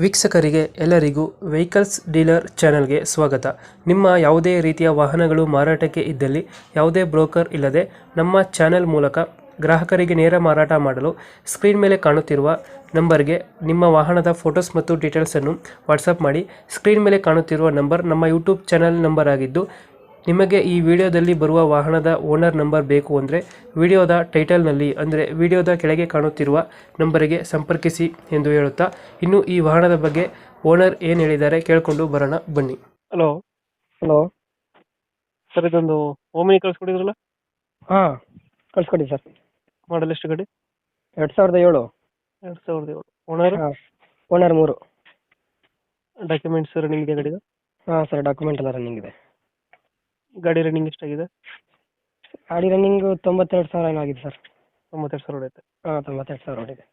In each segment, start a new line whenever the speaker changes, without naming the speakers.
ವೀಕ್ಷಕರಿಗೆ ಎಲ್ಲರಿಗೂ vehicles dealer ಚಾನೆಲ್ಗೆ ಸ್ವಾಗತ. ನಿಮ್ಮ ಯಾವುದೇ ರೀತಿಯ ವಾಹನಗಳು ಮಾರಾಟಕ್ಕೆ ಇದ್ದಲ್ಲಿ ಯಾವುದೇ ಬ್ರೋಕರ್ ಇಲ್ಲದೆ ನಮ್ಮ ಚಾನೆಲ್ ಮೂಲಕ ಗ್ರಾಹಕರಿಗೆ ನೇರ ಮಾರಾಟ ಮಾಡಲು ಸ್ಕ್ರೀನ್ ಮೇಲೆ ಕಾಣುತ್ತಿರುವ ನಂಬರ್ಗೆ ನಿಮ್ಮ ವಾಹನದ ಫೋಟೋಸ್ ಮತ್ತು ಡೀಟೇಲ್ಸನ್ನು ವಾಟ್ಸಪ್ ಮಾಡಿ. ಸ್ಕ್ರೀನ್ ಮೇಲೆ ಕಾಣುತ್ತಿರುವ ನಂಬರ್ ನಮ್ಮ ಯೂಟ್ಯೂಬ್ ಚಾನೆಲ್ ನಂಬರ್ ಆಗಿದ್ದು, ನಿಮಗೆ ಈ ವಿಡಿಯೋದಲ್ಲಿ ಬರುವ ವಾಹನದ ಓನರ್ ನಂಬರ್ ಬೇಕು ಅಂದರೆ ವಿಡಿಯೋದ ಟೈಟಲ್ನಲ್ಲಿ ಅಂದರೆ ವಿಡಿಯೋದ ಕೆಳಗೆ ಕಾಣುತ್ತಿರುವ ನಂಬರಿಗೆ ಸಂಪರ್ಕಿಸಿ ಎಂದು ಹೇಳುತ್ತಾ, ಇನ್ನು ಈ ವಾಹನದ ಬಗ್ಗೆ ಓನರ್ ಏನು ಹೇಳಿದ್ದಾರೆ ಕೇಳಿಕೊಂಡು ಬರೋಣ ಬನ್ನಿ. Hello
hello.
ಸರ್, ಇದೊಂದು ಓಮಿನಿ ಕಳಿಸ್ಕೊಡಿದ್ರಲ್ಲ,
ಹಾಂ, ಕಳ್ಸ್ಕೊಡಿ ಸರ್.
ಮಾಡಲ್ ಎಷ್ಟು ಗಾಡಿ?
2007.
2007. ಓನರ್?
ಹಾಂ, ಓನರ್ 3.
ಡಾಕ್ಯುಮೆಂಟ್ಸ್ ರನ್ನಿಂಗ್ ಗಾಡಿದು?
ಹಾಂ ಸರ್, ಡಾಕ್ಯುಮೆಂಟ್ ಎಲ್ಲ ರನ್ನಿಂಗ್ ಇದೆ.
ಗಾಡಿ ರನ್ನಿಂಗ್ ಎಷ್ಟಾಗಿದೆ?
ಗಾಡಿ ರನ್ನಿಂಗು 92,000 ಏನೋ ಆಗಿದೆ ಸರ್.
92,000 ಹೊಡೆಯುತ್ತೆ.
ಹಾಂ, 92,000 ಹೊಡಿದೆ.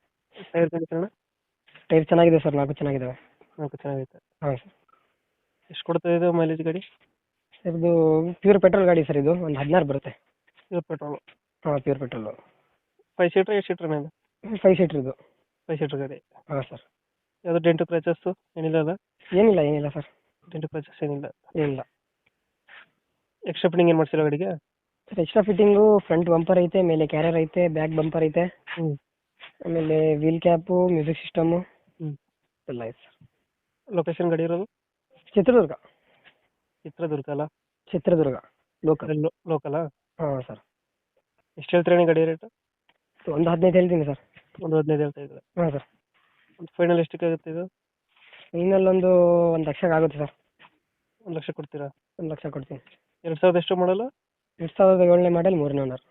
Tyre condition?
ಟೈರ್ ಚೆನ್ನಾಗಿದೆ ಸರ್, 4 ಚೆನ್ನಾಗಿದ್ದಾವೆ.
4 ಚೆನ್ನಾಗೈತೆ.
ಹಾಂ ಸರ್.
ಎಷ್ಟು ಕೊಡ್ತಾ ಇದೆ ಮೈಲೇಜ್ ಗಾಡಿ?
ಸರ್, ಇದು ಪ್ಯೂರ್ ಪೆಟ್ರೋಲ್ ಗಾಡಿ ಸರ್. ಇದು ಒಂದು 16 ಬರುತ್ತೆ.
ಇದು ಪೆಟ್ರೋಲ್?
ಹಾಂ, ಪ್ಯೂರ್ ಪೆಟ್ರೋಲು.
5 ಸೀಟ್ರ್ 8 ಸೀಟ್ರ್ ಮೇಲೆ?
5 ಸೀಟ್ರ್ ಇದು.
5 ಸೀಟ್ರ್ ಗಾಡಿ.
ಹಾಂ ಸರ್.
ಯಾವುದು ಡೆಂಟು ಕ್ರ್ಯಾಚಸ್ಸು ಏನಿಲ್ಲ ಅಲ್ಲ?
ಏನಿಲ್ಲ ಸರ್.
ಡೆಂಟು ಕ್ರ್ಯಾಚಸ್ ಏನಿಲ್ಲ?
ಏನಿಲ್ಲ.
ಎಕ್ಸ್ಟ್ರಾ ಫಿಟ್ಟಿಂಗ್ ಏನು ಮಾಡಿಸಿಲ್ಲ ಗಾಡಿಗೆ?
Sir, extra fitting front bumper ಐತೆ, ಮೇಲೆ ಕ್ಯಾರಿಯರ್ ಐತೆ, ಬ್ಯಾಕ್ ಬಂಪರ್ ಐತೆ,
ಹ್ಞೂ.
ಆಮೇಲೆ ವೀಲ್ ಕ್ಯಾಪು, ಮ್ಯೂಸಿಕ್ ಸಿಸ್ಟಮು
ಹ್ಞೂ.
ಎಲ್ಲ ಐತೆ ಸರ್.
ಲೊಕೇಶನ್ ಗಾಡಿ ಇರೋದು?
ಚಿತ್ರದುರ್ಗ.
ಚಿತ್ರದುರ್ಗ ಅಲ್ಲ?
ಚಿತ್ರದುರ್ಗ ಲೋಕಲ್.
ಲೋಕಲಾ?
ಹಾಂ ಸರ್.
ಎಷ್ಟು ಹೇಳ್ತೀರಾ ಗಾಡಿ ರೇಟ್?
ಒಂದು 15 ಹೇಳ್ತೀನಿ ಸರ್.
ಒಂದು 15 ಹೇಳ್ತಾ ಇದ್ದಾರೆ.
ಹಾಂ ಸರ್.
ಒಂದು ಫೈನಲ್ ಎಷ್ಟಕ್ಕೆ ಆಗುತ್ತೆ ಇದು?
ಇನ್ನಲ್ಲೊಂದು 1 ಲಕ್ಷಕ್ಕೆ ಆಗುತ್ತೆ ಸರ್.
1 ಲಕ್ಷ ಕೊಡ್ತೀರಾ?
1 ಲಕ್ಷ ಕೊಡ್ತೀನಿ.
2000 ಎಷ್ಟು ಮಾಡಲ್ಲ?
2007 ಮಾಡಲ್, 3ನೇ ಓನರ್.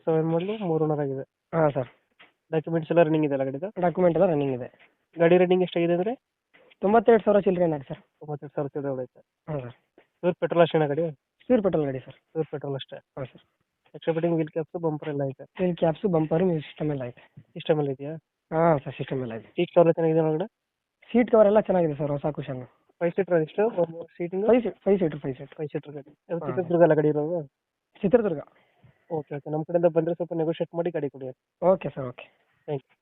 7 ಮಾಡಲು 3 ಓನರ್ ಆಗಿದೆ.
ಹಾಂ ಸರ್.
ಡಾಕ್ಯುಮೆಂಟ್ಸ್ ಎಲ್ಲ ರನ್ನಿಂಗ್ ಇದೆಯಲ್ಲ ಗಾಡಿದು?
ಡಾಕ್ಯುಮೆಂಟ್ ಎಲ್ಲ ರನ್ನಿಂಗ್ ಇದೆ.
ಗಾಡಿ ರನ್ನಿಂಗ್ ಎಷ್ಟಾಗಿದೆ ಅಂದರೆ?
92,000 ಚಿಲ್ಲರೆ ಏನಾಗಿದೆ ಸರ್.
92,000 ಚಿಲ್ಲರೆ ಹೊಡೆಯುತ್ತೆ.
ಹಾಂ ಸರ್.
ಪ್ಯೂರ್ ಪೆಟ್ರೋಲ್ ಅಷ್ಟೇನಾ ಗಾಡಿ?
ಪ್ಯೂರ್ ಪೆಟ್ರೋಲ್ ಗಾಡಿ ಸರ್.
ಪ್ಯೂರ್ ಪೆಟ್ರೋಲ್ ಅಷ್ಟೇ.
ಹಾಂ sir.
Extra fitting wheel caps bumper ಎಲ್ಲ ಐತೆ?
Wheel caps, bumper, music system ಎಲ್ಲ ಐತೆ.
ಸಿಸ್ಟಮ್ ಎಲ್ಲ ಇದೆಯಾ?
ಹಾಂ ಸರ್, ಸಿಸ್ಟಮ್ ಎಲ್ಲ ಇದೆ.
ಸೀಟ್ ಕವರ್ ಚೆನ್ನಾಗಿದೆ ಒಳಗಡೆ?
ಸೀಟ್ ಕವರ್ ಎಲ್ಲ ಚೆನ್ನಾಗಿದೆ ಸರ್, ಹೊಸ ಕುಷನ್.
5 ಸೀಟ್ರ್ ಎಷ್ಟು ಸೀಟಿಂಗ್?
5 ಸೀಟ್ರ್.
5 ಸೀಟ್ರ್ ಗಾಡಿ. ಅದು ಚಿತ್ರದುರ್ಗ ಅಲ್ಲ ಗಾಡಿ ಇರೋದು?
ಚಿತ್ರದುರ್ಗ.
Okay okay. ನಮ್ಮ ಕಡೆಯಿಂದ ಬಂದರೆ ಸ್ವಲ್ಪ ನೆಗೋಷಿಯೇಟ್ ಮಾಡಿ ಗಾಡಿ ಕೊಡಿ.
Okay sir, okay.
Thank you.